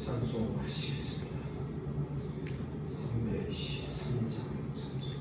찬송하시겠습니다. 313장 찬송.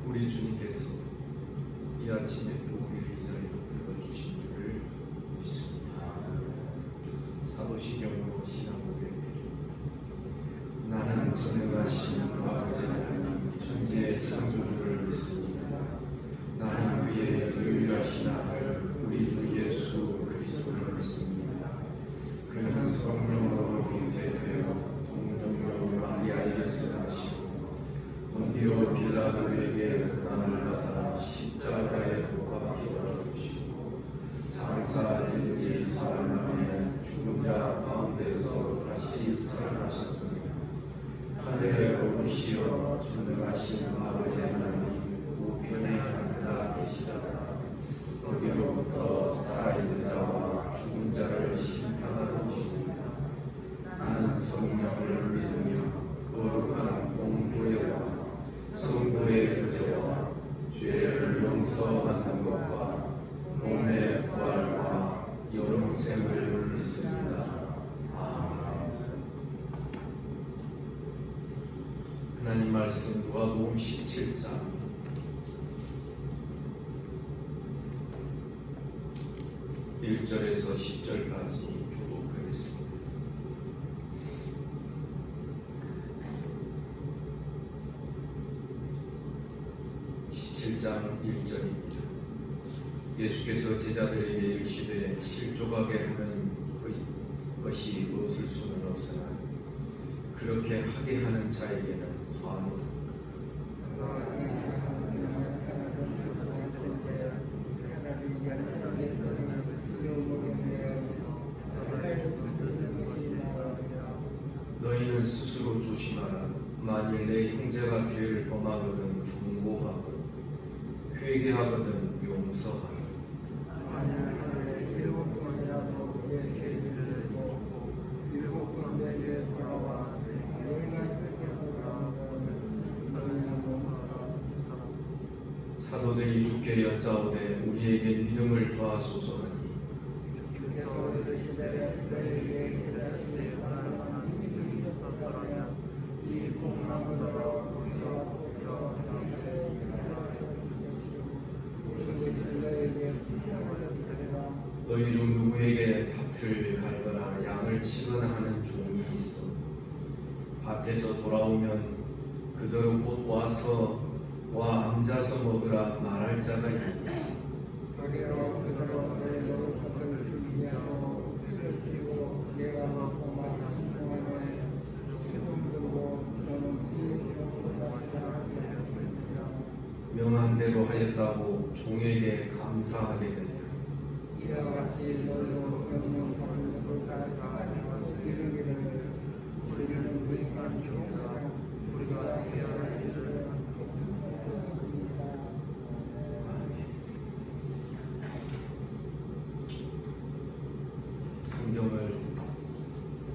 우리 주님께서 이 아침에 또 우리를 이 자리로 불러주신 줄을 믿습니다. 사도시경으로 신앙 고백드립니다. 나는 전능하신 아버지 하나님 천지의 창조주를 믿습니다. 나는 그의 유일하신 아들 우리 주 예수 그리스도를 믿습니다. 그는 성령으로 잉태되어 동정녀 마리아에게서 나시고 본디오 빌라도에게 고난을 받아 십자가에 못 박혀 죽으시고 장사된 지 사흘 만에 죽은 자 가운데서 다시 살아나셨습니다. 하늘에 오르시어 전능하신 아버지 하나님 우편에 앉아 계시다가 거기로부터 살아있는 자와 죽은 자를 심판하러 오십니다. 나는 성령을 믿으며 거룩한 공교회와 성도의 교제와 죄를 용서받는 것과 몸의 부활과 영생을 믿습니다. 아멘. 하나님 말씀 누가복음 17장 1절에서 10절까지 교독하겠습니다. 17장 1절입니다. 예수께서 제자들에게 이르시되 실족하게 하는 것이 없을 수는 없으나 그렇게 하게 하는 자에게는 화노다. 너희는 스스로 조심하라. 만일 내 형제가 죄를 범하거든 경고하고 회개하거든 용서하라. 사도들이 주께 여짜오되 우리에게 믿음을 더하소서 하니 너희 중 누구에게 밭을 갈거나 양을 치거나 하는 종이 있어 밭에서 돌아오면 그대로 곧 와서 앉아서 먹으라 말할 자가 있느냐. 명한 대로 하였다고 종에게 감사하게 되냐. 성경을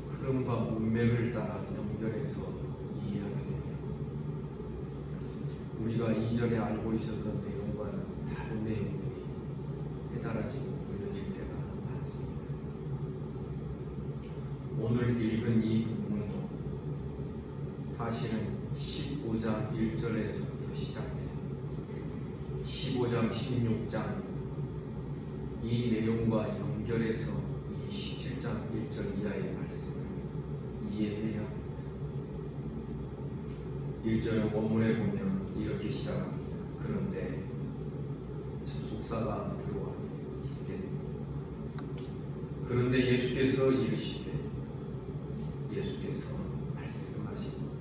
흐름과 문맥을 따라 연결해서 이해하게 됩니다. 우리가 이전에 알고 있었던 내용과는 다른 내용들이 깨달아지고 보여질 때가 많습니다. 오늘 읽은 이 부분도 사실은 15장 1절에서부터 시작돼요. 15장 16장 이 내용과 연결해서 이 17장 1절 이하의 말씀을 이해해야 합니다. 1절의 원문에 보면 이렇게 시작합니다. 그런데 참 속사가 들어와 있게 됩니다. 그런데 예수께서 이르시되 예수께서 말씀하십니다.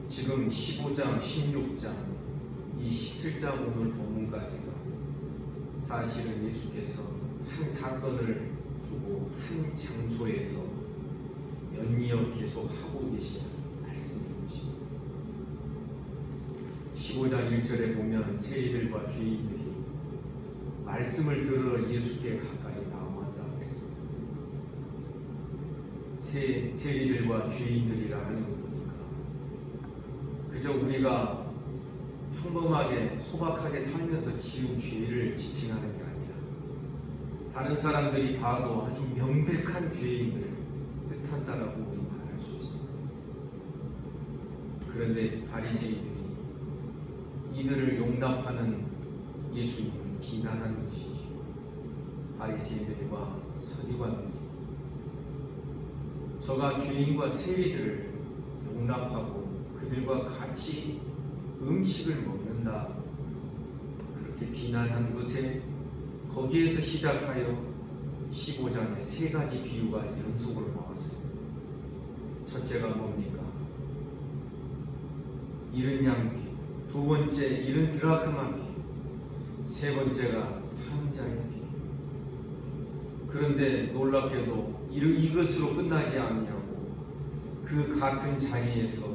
지금 15장, 16장, 이 17장 오늘 본문까지가 사실은 예수께서 한 사건을 두고 한 장소에서 연이어 계속 하고 계신 말씀인 것입니다. 15장 1절에 보면 세리들과 죄인들이 말씀을 들으러 예수께 가까이 나왔다고 했습니다. 세리들과 죄인들이라 하는 거 보니까 그저 우리가 평범하게 소박하게 살면서 지은 죄를 지칭하는 게 아니라 다른 사람들이 봐도 아주 명백한 죄인을 뜻한다라고 우리 말할 수 있습니다. 그런데 바리새인들이 이들을 용납하는 예수님을 비난하는 것이죠. 바리새인들과 서기관들이 저가 죄인과 세리들을 용납하고 그들과 같이 음식을 먹는다 그렇게 비난한 것에 거기에서 시작하여 15장에 세 가지 비유가 연속으로 나왔습니다. 첫째가 뭡니까? 이른 양 비유, 두 번째 이른 드라크마 비유, 세 번째가 탕자의 비유. 그런데 놀랍게도 이것으로 끝나지 않냐고 그 같은 자리에서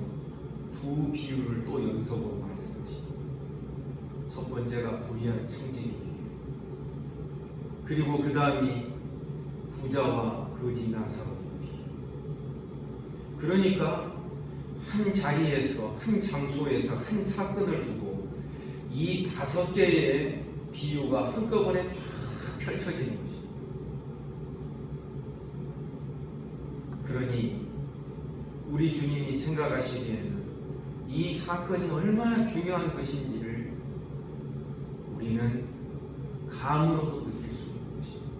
두 비유를 또 연속으로 말씀하십니다. 첫 번째가 불의한 청지기 비유, 그리고 그 다음이 부자와 거지 나사로의 비유. 그러니까 한 자리에서 한 장소에서 한 사건을 두고 이 5개의 비유가 한꺼번에 쫙 펼쳐지는 것입니다. 그러니 우리 주님이 생각하시기에는 이 사건이 얼마나 중요한 것인지를 우리는 감으로도 느낄 수 있는 것입니다.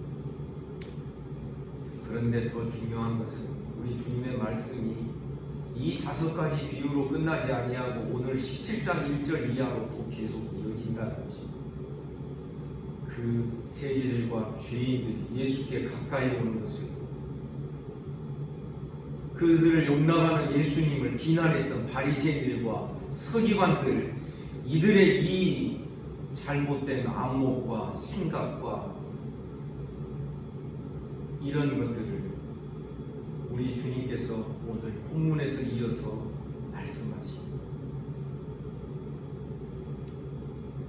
그런데 더 중요한 것은 우리 주님의 말씀이 이 이 5가지 비유로 끝나지 아니하고 오늘 17장 1절 이하로 또 계속 이어진다는 것입니다. 그 세리들과 죄인들이 예수께 가까이 오는 것을 그들을 용납하는 예수님을 비난했던 바리새인들과 서기관들, 이들의 이 잘못된 안목과 생각과 이런 것들을 우리 주님께서 오늘 본문에서 이어서 말씀하십니다.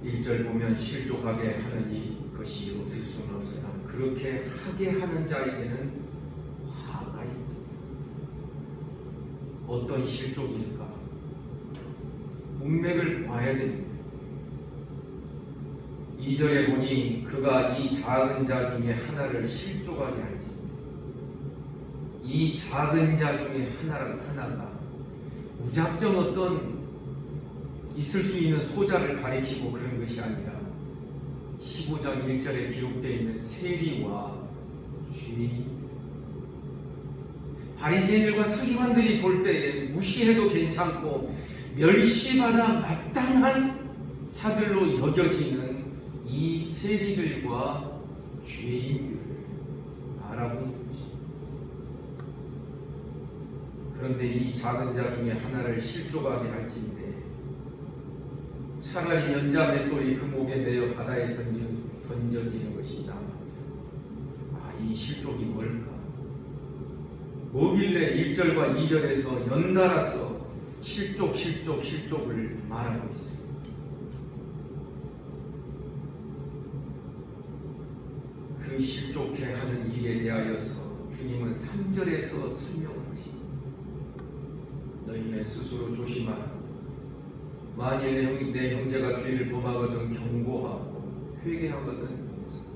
1절 보면 실족하게 하는 것이 없을 수는 없으나 그렇게 하게 하는 자에게는 화가 있다. 어떤 실족일까? 문맥을 봐야 됩니다. 2절에 보니 그가 이 작은 자 중에 하나를 실족하게 할지, 이 작은 자 중에 하나가 무작정 어떤 있을 수 있는 소자를 가리키고 그런 것이 아니라 15장 1절에 기록되어 있는 세리와 죄인, 바리새인들과 서기관들이 볼 때에 무시해도 괜찮고 멸시받아 마땅한 자들로 여겨지는 이 세리들과 죄인들을 알아보는 것입니다. 그런데 이 작은 자 중에 하나를 실족하게 할진대 차라리 연자 맷돌이 그 목에 매여 바다에 던져지는 것이 나아. 이 실족이 뭘까? 뭐길래 1절과 2절에서 연달아서 실족을 말하고 있어요. 그 실족해 하는 일에 대하여서 주님은 3절에서 설명을 하십니다. 너희는 스스로 조심하라. 만일 내 형제가 죄를 범하거든 경고하고 회개하거든 용서하라.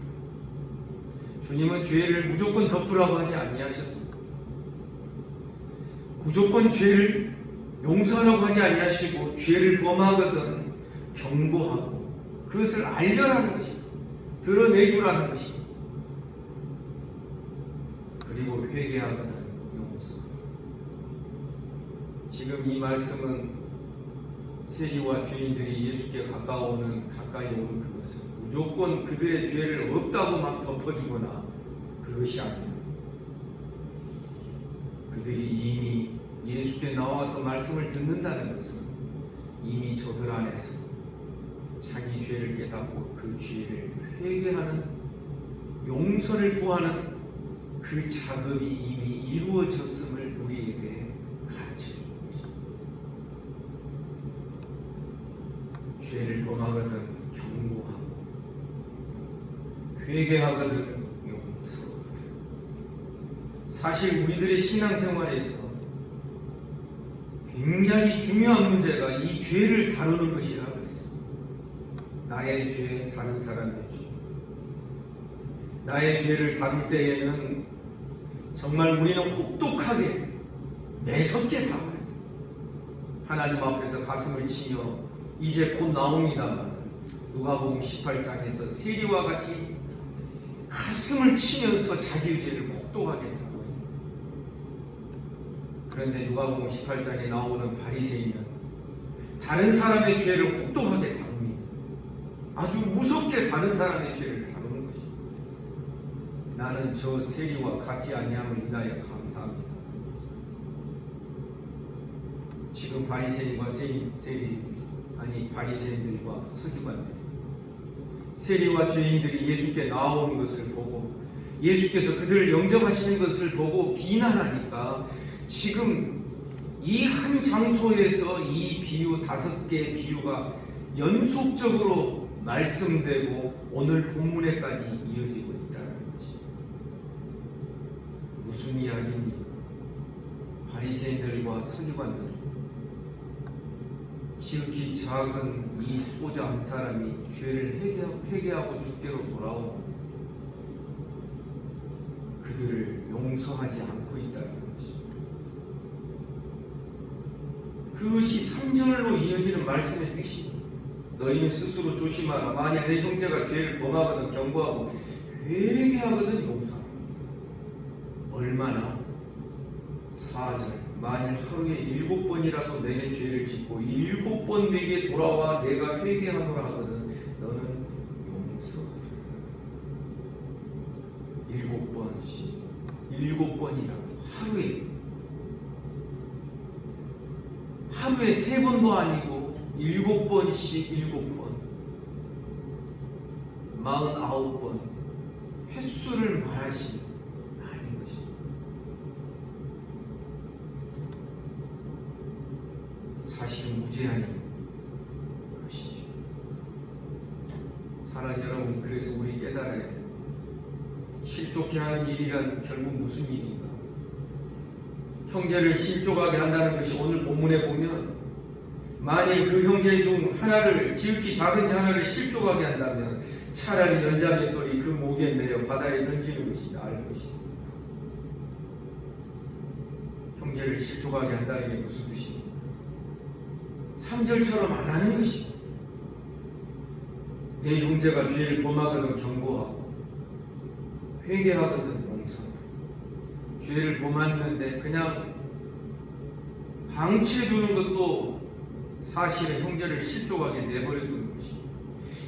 주님은 죄를 무조건 덮으라고 하지 아니하셨습니다. 무조건 죄를 용서하라고 하지 아니하시고 죄를 범하거든 경고하고 그것을 알려라는 것입니다. 드러내주라는 것입니다. 그리고 회개하거든 용서하라. 지금 이 말씀은 세리와 죄인들이 예수께 가까이 오는 그것은 무조건 그들의 죄를 없다고 막 덮어주거나 그것이 아닙니다. 그들이 이미 예수께 나와서 말씀을 듣는다는 것은 이미 저들 안에서 자기 죄를 깨닫고 그 죄를 회개하는 용서를 구하는 그 작업이 이미 이루어졌음을 우리에게 가르쳐주는 것입니다. 죄를 범하거든 경고하고 회개하거든 용서하고. 사실 우리들의 신앙생활에서 굉장히 중요한 문제가 이 죄를 다루는 것이라 그랬습니다. 나의 죄, 다른 사람의 죄. 나의 죄를 다룰 때에는 정말 우리는 혹독하게 매섭게 다뤄야 돼요. 하나님 앞에서 가슴을 치며 이제 곧 나옵니다만 누가복음 18장에서 세리와 같이 가슴을 치면서 자기의 죄를 혹독하게 다뤄요. 그런데 누가복음 18장에 나오는 바리새인은 다른 사람의 죄를 혹독하게 다룹니다. 아주 무섭게 다른 사람의 죄를 다루는 것입니다. 나는 저 세리와 같지 아니함을 인하여 감사합니다. 지금 바리새인과 바리새인들과 서기관들, 세리와 죄인들이 예수께 나오는 것을 보고 예수께서 그들을 영접하시는 것을 보고 비난하니까 지금 이 한 장소에서 이 비유 5개의 비유가 연속적으로 말씀되고 오늘 본문에까지 이어지고 있다는 것입니다. 무슨 이야기입니까? 바리새인들과 서기관들, 지극히 작은 이 소자 한 사람이 죄를 회개하고 주께로 돌아오는 그들을 용서하지 않고 있다는 것입니다. 그것이 3절로 이어지는 말씀의 뜻입니다. 너희는 스스로 조심하라. 만일 내 형제가 죄를 범하거든 경고하고 회개하거든 용서하라. 얼마나 4절 만일 하루에 7번이라도 내게 죄를 짓고 7번 내게 돌아와 내가 회개하노라 하거든 너는 용서하라. 7번씩 7번이라도 하루에 3번도 아니고 7번씩 7번 49번 횟수를 말하시는 아닌 것입니다. 사실은 무제한인 것이죠. 사랑하는 여러분, 그래서 우리 깨달아야 돼요. 실족해 하는 일이란 결국 무슨 일인가? 형제를 실족하게 한다는 것이 오늘 본문에 보면 만일 그 형제 중 하나를 지극히 작은 자녀를 실족하게 한다면 차라리 연자맷돌이 그 목에 매어 바다에 던지는 것이 나을 것이다. 형제를 실족하게 한다는 게 무슨 뜻입니까? 3절처럼 안 하는 것입니다. 내 형제가 죄를 범하거든 경고하고 회개하거든 용서하고 죄를 범했는데 그냥 방치해 두는 것도 사실은 형제를 실족하게 내버려 두는 것입니다.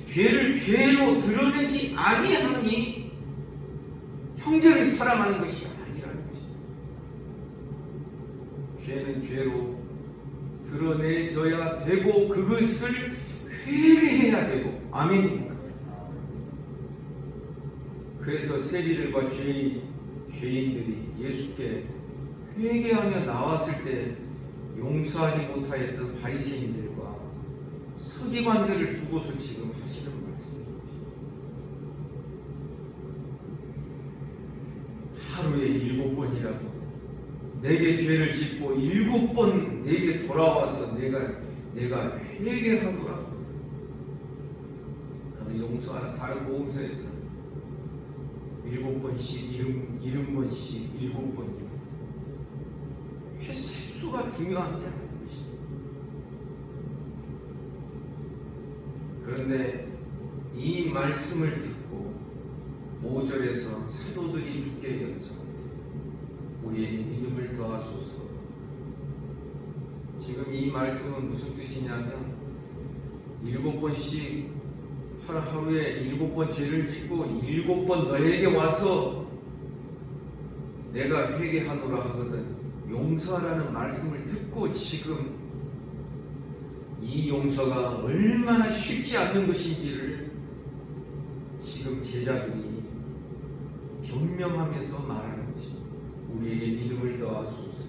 죄를 죄로 드러내지 아니하니 형제를 사랑하는 것이 아니라는 것입니다. 죄는 죄로 드러내져야 되고 그것을 회개해야 되고 아멘입니까? 그래서 세리들과 죄인들이 예수께 회개하며 나왔을 때 용서하지 못하였던 바리새인들과 서기관들을 두고서 지금 하시는 말씀입니다. 하루에 7번이라도 내게 죄를 짓고 7번 내게 돌아와서 내가 회개하노라. 나는 용서하라. 다른 복음서에서는 7번씩 70번씩 7번입니다. 횟수가 중요한 게 아닌 것입니다. 그런데 이 말씀을 듣고 5절에서 사도들이 주께 여쭤옵니다. 우리에게 믿음을 더하소서. 지금 이 말씀은 무슨 뜻이냐면 7번씩 하루에 7번 죄를 짓고 7번 너에게 와서 내가 회개하노라 하거든 용서하라는 말씀을 듣고 지금 이 용서가 얼마나 쉽지 않는 것인지를 지금 제자들이 변명하면서 말하는 것입니다. 우리에게 믿음을 더하소서.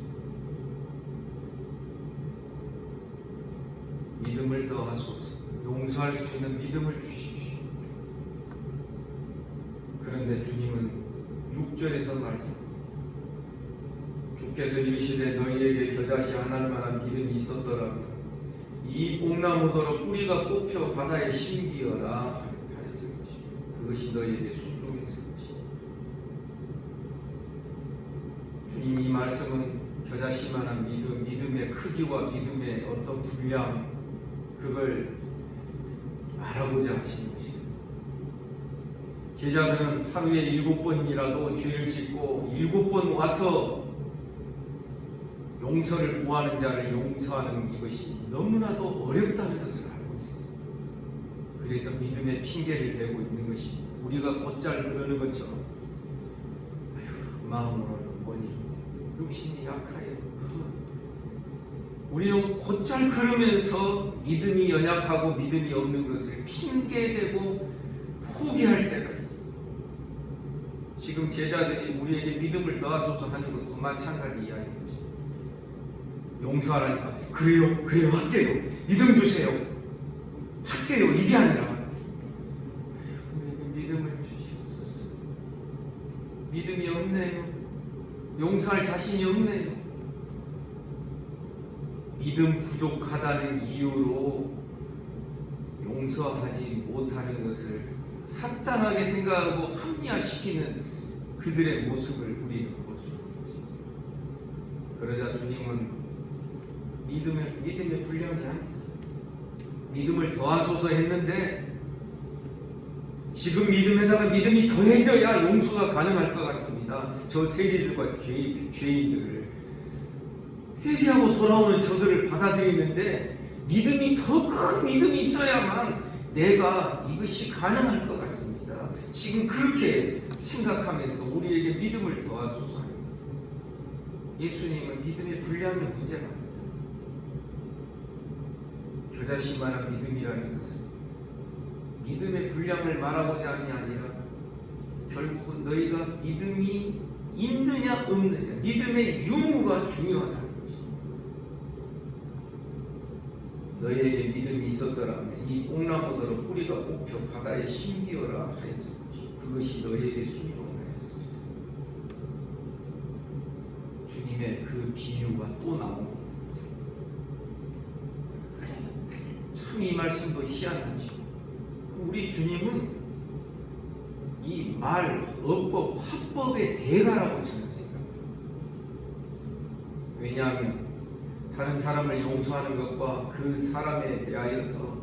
믿음을 더하소서. 용서할 수 있는 믿음을 주십시오. 그런데 주님은 6절에서 말씀합니다. 주께서 이르시되 너희에게 겨자씨 하나를 만한 믿음이 있었더라면 이 뽕나무더러 뿌리가 뽑혀 바다에 심기어라 하였을 것이며 그것이 너희에게 순종했을 것이다. 주님 이 말씀은 겨자씨만한 믿음, 믿음의 크기와 믿음의 어떤 분량 그걸 알아보자 하시는 것입니다. 제자들은 하루에 7번이라도 죄를 짓고 7번 와서 용서를 구하는 자를 용서하는 이것이 너무나도 어렵다는 것을 알고 있었어요. 그래서 믿음의 핑계를 대고 있는 것입니다. 우리가 곧잘 그러는 것처럼 마음으로는 원인인데 육신이 약하여 우리는 곧잘 그러면서 믿음이 연약하고 믿음이 없는 것을 핑계대고 포기할 때가 있습니다. 지금 제자들이 우리에게 믿음을 더하소서 하는 것도 마찬가지 이야기인 것입니다. 용서하라니까 그래요 할게요 믿음 주세요 할게요 이게 아니라 우리에게 믿음을 주시옵소서. 믿음이 없네요. 용서할 자신이 없네요. 믿음 부족하다는 이유로 용서하지 못하는 것을 합당하게 생각하고 합리화시키는 그들의 모습을 우리는 볼 수 있는 것입니다. 그러자 주님은 믿음의 분량이 아니다. 믿음을 더하소서 했는데 지금 믿음에다가 믿음이 더해져야 용서가 가능할 것 같습니다. 저 세리들과 죄인들을 회개하고 돌아오는 저들을 받아들이는데 믿음이 더 큰 믿음이 있어야만 내가 이것이 가능할 것 같습니다. 지금 그렇게 생각하면서 우리에게 믿음을 더하소서 합니다. 예수님은 믿음의 분량의 문제가 아니다. 겨자씨만한 믿음이라는 것은 믿음의 분량을 말하고자 함이 아니라 결국은 너희가 믿음이 있느냐 없느냐, 믿음의 유무가 중요하다는 것입니다. 너희에게 믿음이 있었더라면 이 뽕나무더러 뿌리가 뽑혀 바다에 심기어라 하였을 것이고 그것이 너희에게 순종하였습니다. 주님의 그 비유가 또 나옵니다. 참 이 말씀도 희한하죠. 우리 주님은 이 말, 어법, 화법의 대가라고 저는 생각합니다. 왜냐하면 다른 사람을 용서하는 것과 그 사람에 대하여서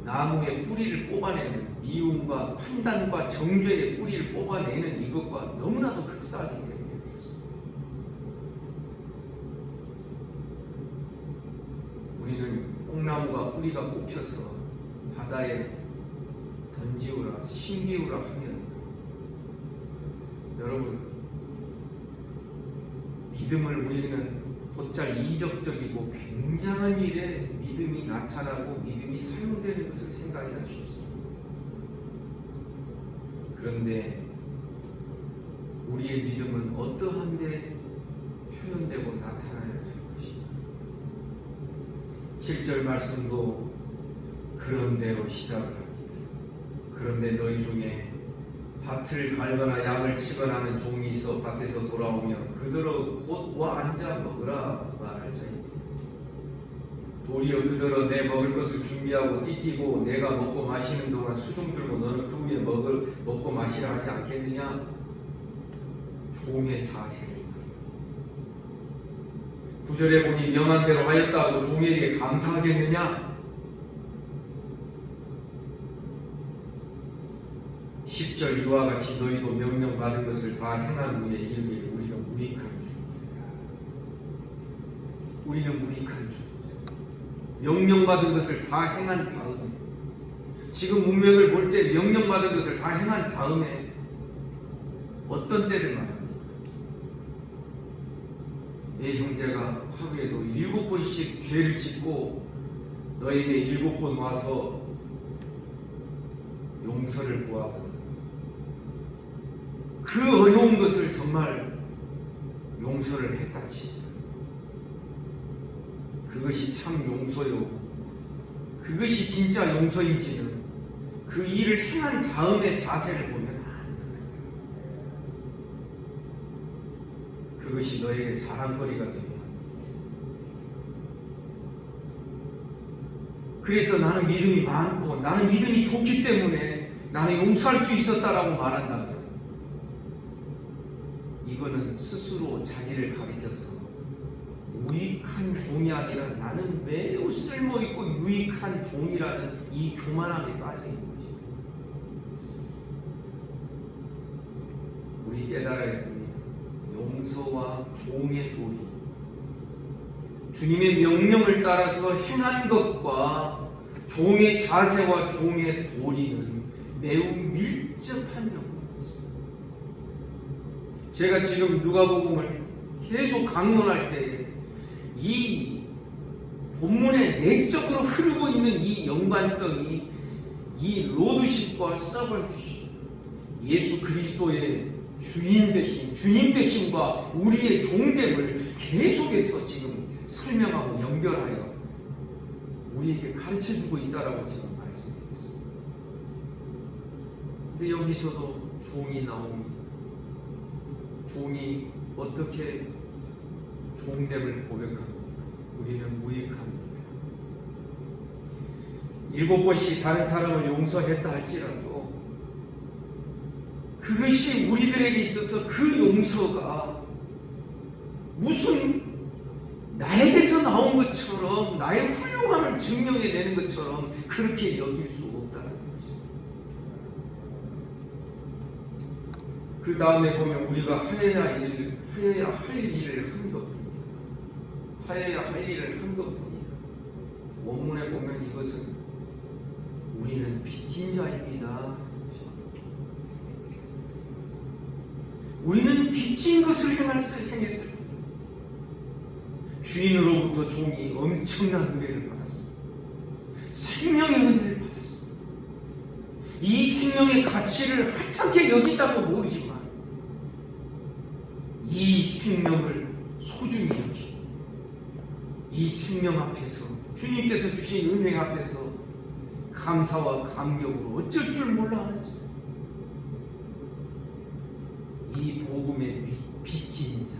나무의 뿌리를 뽑아내는 미움과 판단과 정죄의 뿌리를 뽑아내는 이것과 너무나도 흡사하기 때문에 그렇습니다. 우리는 뽕나무가 뿌리가 뽑혀서 바다에 던지우라 심기우라 하면 여러분 믿음을 우리는 곧잘 이적적이고 굉장한 일에 믿음이 나타나고 믿음이 사용되는 것을 생각하기가 쉽습니다. 그런데 우리의 믿음은 어떠한데 표현되고 나타나야 될 것인가? 7절 말씀도 그런 대로 시작을 합니다. 그런데 너희 중에 밭을 갈거나 양을 치거나 하는 종이 있어 밭에서 돌아오면 그대로 곧 와 앉아 먹으라 말할 자입니다. 도리어 그대로 내 먹을 것을 준비하고 띠띠고 내가 먹고 마시는 동안 수종 들고 너는 그 위에 먹고 마시라 하지 않겠느냐? 종의 자세를 9절에 보니 명한 대로 하였다고 종에게 감사하겠느냐? 10절 이와 같이 너희도 명령받은 것을 다 행한 후에 이르기를 우리는 무익한 중이라. 우리는 무익한 중이라. 명령받은 것을 다 행한 다음에 지금 문맥을 볼 때 명령받은 것을 다 행한 다음에 어떤 때를 말합니까? 내 형제가 하루에도 7번씩 죄를 짓고 너에게 7번 와서 용서를 구하거든. 그 어려운 것을 정말 용서를 했다 치자. 그것이 참 용서요. 그것이 진짜 용서인지는 그 일을 행한 다음에 자세를 보면 안다. 그것이 너에게 자랑거리가 되면. 그래서 나는 믿음이 많고 나는 믿음이 좋기 때문에 나는 용서할 수 있었다라고 말한다면 이거는 스스로 자기를 가리켜서 무익한 종이 아니라 나는 매우 쓸모있고 유익한 종이라는 이 교만함에 빠져 있는 것입니다. 우리 깨달아야 됩니다. 용서와 종의 도리, 주님의 명령을 따라서 행한 것과 종의 자세와 종의 도리는 매우 밀접한 연관이 있습니다. 제가 지금 누가복음을 계속 강론할 때 이 본문에 내적으로 흐르고 있는 이 연관성이 이 로드십과 서번트십, 예수 그리스도의 주인 되심, 주님 되심과 우리의 종됨을 계속해서 지금 설명하고 연결하여 우리에게 가르쳐주고 있다라고 제가 말씀드렸습니다. 근데 여기서도 종이 나옵니다. 종이 어떻게 종됨을 고백합니까? 우리는 무익합니다. 7번씩 다른 사람을 용서했다 할지라도 그것이 우리들에게 있어서 그 용서가 무슨 나에게서 나온 것처럼 나의 훌륭함을 증명해내는 것처럼 그렇게 여길 수 없다는 거죠. 그 다음에 보면 우리가 하여야 할 일을 한 것입니다. 하여야 할 일을 한 것뿐이다. 원문에 보면 이것은 우리는 빚진 자입니다. 우리는 빚진 것을 행했을 뿐입니다. 주인으로부터 종이 엄청난 은혜를 받았습니다. 생명의 은혜를 받았습니다. 이 생명의 가치를 하찮게 여긴다고 모르지만 이 생명을 소중히 여기고 이 생명 앞에서 주님께서 주신 은혜 앞에서 감사와 감격으로 어쩔 줄 몰라 하는지 이 복음의 빚진 자,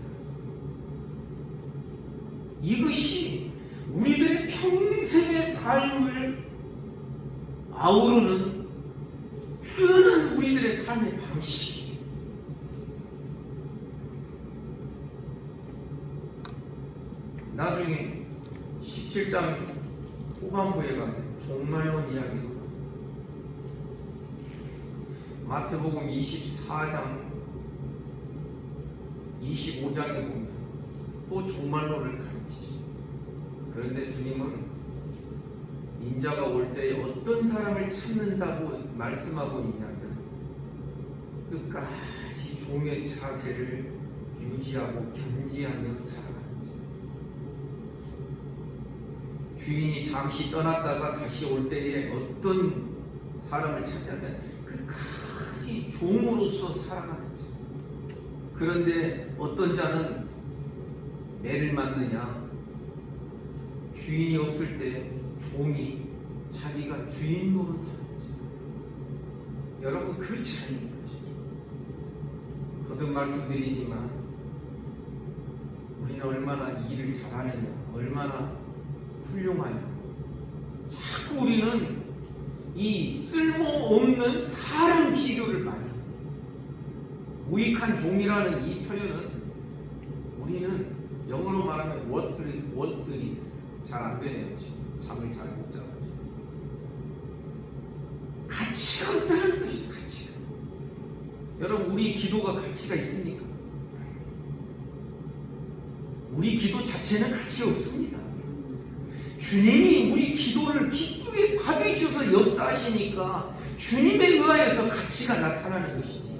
이것이 우리들의 평생의 삶을 아우르는 표현한 우리들의 삶의 방식이에요. 나중에 17장 후반부에 가면 종말론 이야기도 마태복음 24장 25장에 보면 또 종말론을 가르치십니다. 그런데 주님은 인자가 올 때에 어떤 사람을 찾는다고 말씀하고 있냐면 끝까지 종의 자세를 유지하고 견지하며 살아가는 자, 주인이 잠시 떠났다가 다시 올 때에 어떤 사람을 찾냐면 끝까지 종으로서 살아가는 자. 그런데 어떤 자는 매를 맞느냐, 주인이 없을 때 종이 자기가 주인 노릇하는 자. 여러분, 그 차이인 것이죠. 거듭 말씀드리지만 우리는 얼마나 일을 잘하느냐, 얼마나 훌륭하냐, 자꾸 우리는 이 쓸모없는 사람 비교를 많이 합니다. 무익한 종이라는 이 표현은 우리는 영어로 말하면 worthless, 잘 안 되네요. 지금 잠을 잘 못 자가지고. 가치가 없다는 것이 가치가. 여러분, 우리 기도가 가치가 있습니까? 우리 기도 자체는 가치 없습니다. 주님이 우리 기도를 기쁘게 받으셔서 역사하시니까 주님에 의하여서 가치가 나타나는 것이지.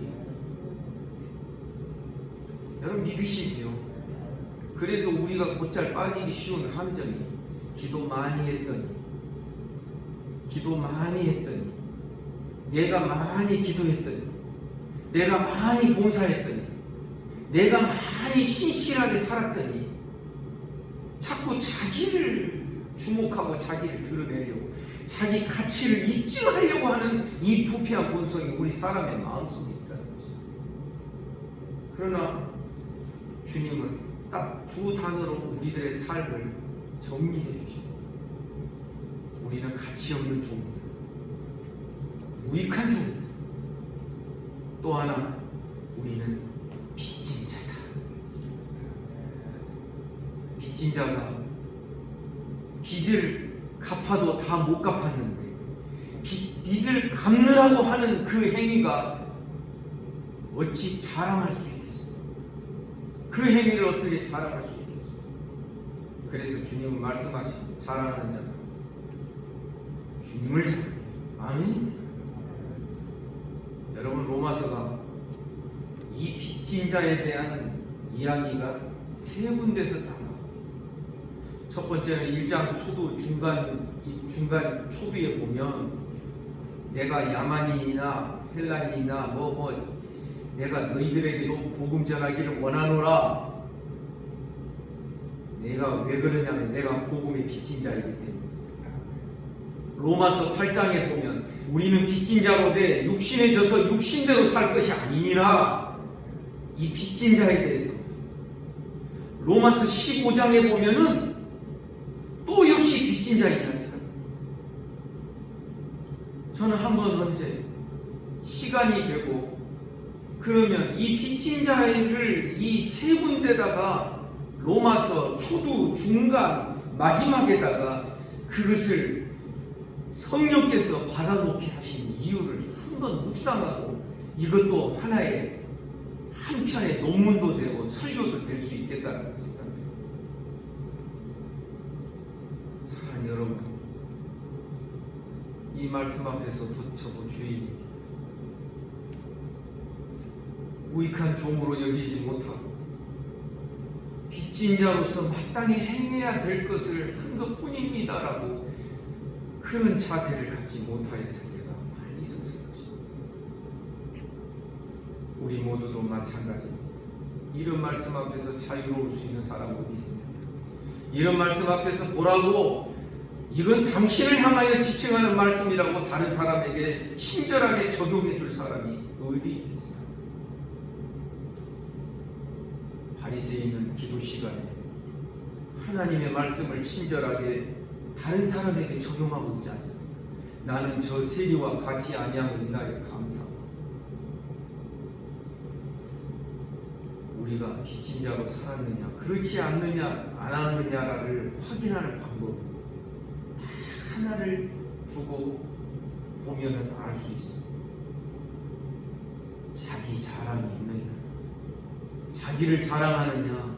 여러분, 믿으시죠? 그래서 우리가 곧잘 빠지기 쉬운 함정이 기도 많이 했더니 내가 많이 기도했더니 내가 많이 봉사했더니 내가 많이 신실하게 살았더니 자꾸 자기를 주목하고 자기를 드러내려고 자기 가치를 입증하려고 하는 이 부패한 본성이 우리 사람의 마음속에 있다는 거죠. 그러나 주님은 딱 두 단어로 우리들의 삶을 정리해 주십니다. 우리는 가치 없는 종이다. 무익한 종이다. 또 하나, 우리는 빚진 자다. 빚진 자가 빚을 갚아도 다 못 갚았는데 빚을 갚느라고 하는 그 행위가 어찌 자랑할 수 있겠습니까? 그 행위를 어떻게 자랑할 수 있겠습니까? 그래서 주님은 말씀하십니다. 자랑하는 자는 주님을 자랑합니다. 아멘입니까? 여러분, 로마서가 이 빚진 자에 대한 이야기가 세 군데서 나와요. 첫 번째는 1장 초두 중간 초두에 보면 내가 야만인이나 헬라인이나 내가 너희들에게도 복음 전하기를 원하노라. 내가 왜 그러냐면 내가 복음의 빚진 자이기 때문에. 로마서 8장에 보면 우리는 빚진 자로 돼 육신에 져서 육신대로 살 것이 아니니라. 이 빚진 자에 대해서. 로마서 15장에 보면은 또 역시 빚진 자 이야기합니다. 저는 한번 언제 시간이 되고 그러면 이 빚진 자를 이 세 군데다가 로마서 초두, 중간, 마지막에다가 그것을 성령께서 받아놓게 하신 이유를 한번 묵상하고 이것도 하나의 한편의 논문도 되고 설교도 될 수 있겠다는 생각이에요. 한 여러분, 이 말씀 앞에서 저도 죄인입니다. 무익한 종으로 여기지 못하고 빚진 자로서 마땅히 행해야 될 것을 한 것뿐입니다라고 그런 자세를 갖지 못하였을 때가 많이 있었을 것입니다. 우리 모두도 마찬가지입니다. 이런 말씀 앞에서 자유로울 수 있는 사람 어디 있습니까? 이런 말씀 앞에서 보라고 이건 당신을 향하여 지칭하는 말씀이라고 다른 사람에게 친절하게 적용해 줄 사람이 어디 있겠습니까? 바리새인은 기도 시간에 하나님의 말씀을 친절하게 다른 사람에게 적용하고 있지 않습니까? 나는 저 세리와 같이 아니함이나에 감사하고 우리가 빚진 자로 살았느냐 그렇지 않느냐 않았느냐를 확인하는 방법 다 하나를 두고 보면은 알 수 있습니다. 자기 자랑이 있느냐, 자기를 자랑하느냐,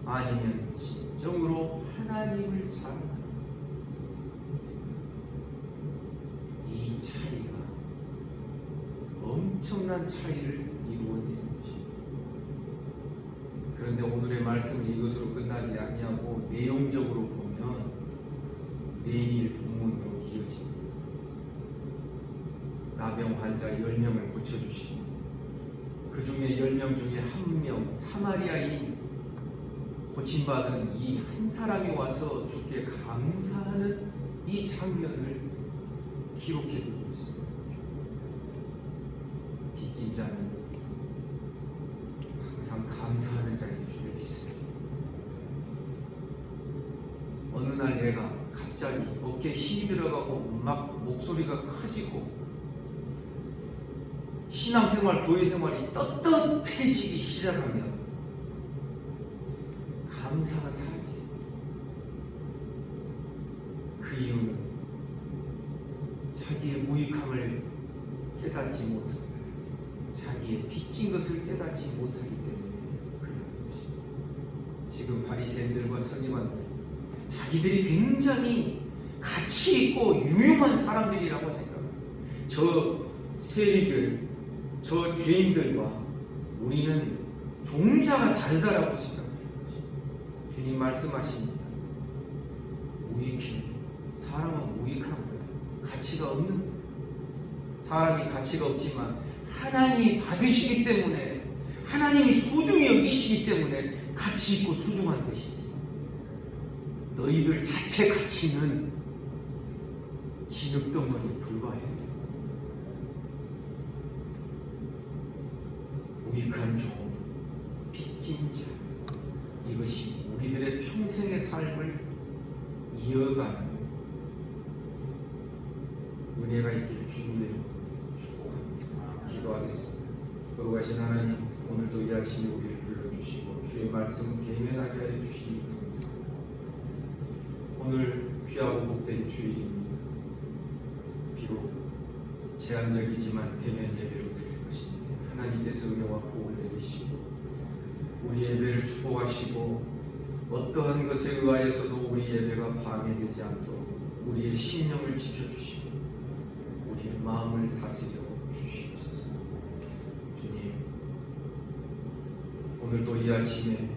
아니면 진정으로 하나님을 자랑하느냐. 이 차이가 엄청난 차이를 이루어내는 것입니다. 그런데 오늘의 말씀은 이것으로 끝나지 아니하고 내용적으로 보면 내일 본문으로 이어집니다. 나병 환자 10명을 고쳐주시고 그 중에 10명 중에 한 명 사마리아인 고침받은 이 한 사람이 와서 주께 감사하는 이 장면을 기록해 두고 있습니다. 빚진 자는 항상 감사하는 자인 줄을 믿습니다. 어느 날 내가 갑자기 어깨에 힘이 들어가고 막 목소리가 커지고 신앙생활, 교회생활이 떳떳해지기 시작하면 감사가 사라져요. 그 이유는 자기의 무익함을 깨닫지 못하고 자기의 빚진 것을 깨닫지 못하기 때문에 그런 것입니다. 지금 바리새인들과 서기관들 자기들이 굉장히 가치 있고 유용한 사람들이라고 생각합니다. 저 세리들, 저 죄인들과 우리는 종자가 다르다라고 생각합니다. 주님 말씀하십니다. 무익해. 사람은 무익한 거예요. 가치가 없는 거예요. 사람이 가치가 없지만 하나님이 받으시기 때문에 하나님이 소중히 여기시기 때문에 가치 있고 소중한 것이지. 너희들 자체 가치는 진흙덩어리에 불과해. 무익한 종, 빚진 자, 이것이 우리들의 평생의 삶을 이어가는 은혜가 있기를 주님의 축복합니다. 기도하겠습니다. 거룩하신 하나님, 오늘도 이 아침에 우리를 불러주시고 주의 말씀 대면하게 하여 주시니 감사합니다. 오늘 귀하고 복된 주일입니다. 비록 제한적이지만 대면 예배로 드릴 것입니다. 하나님께서 은혜와 복을 내리시고 우리 예배를 축복하시고 어떠한 것에 의하여서도 우리 예배가 방해되지 않도록 우리의 심령을 지켜주시고 우리의 마음을 다스려 주시옵소서. 주님, 오늘도 이 아침에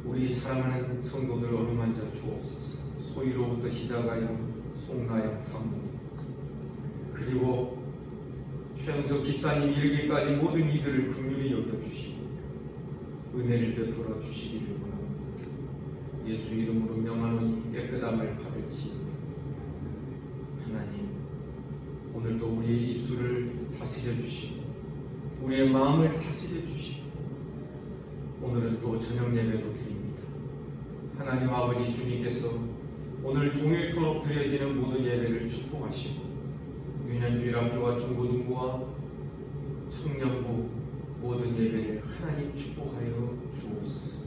우리 사랑하는 성도들 어루만져 주옵소서. 소위로부터 시작하여 송나영 사모님 그리고 최영석 집사님 이르기까지 모든 이들을 긍휼히 여겨주시고 은혜를 베풀어 주시기를 원합니다. 예수 이름으로 명하노니 깨끗함을 받을지어다. 하나님, 오늘도 우리의 입술을 다스려 주시고 우리의 마음을 다스려 주시고 오늘은 또 저녁 예배도 드립니다. 하나님 아버지 주님께서 오늘 종일토록 드려지는 모든 예배를 축복하시고 유년주일학교와 중고등부와 청년부 모든 예배를 하나님 축복하여 주옵소서.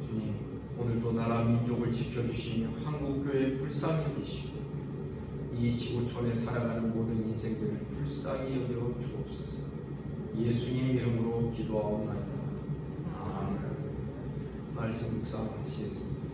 주님, 오늘도 나라 민족을 지켜주시며 한국교회 불쌍히 여기시고 이 지구촌에 살아가는 모든 인생들을 불쌍히 여겨 주옵소서. 예수님 이름으로 기도하옵나이다. 아멘. 말씀 묵상하시겠습니다.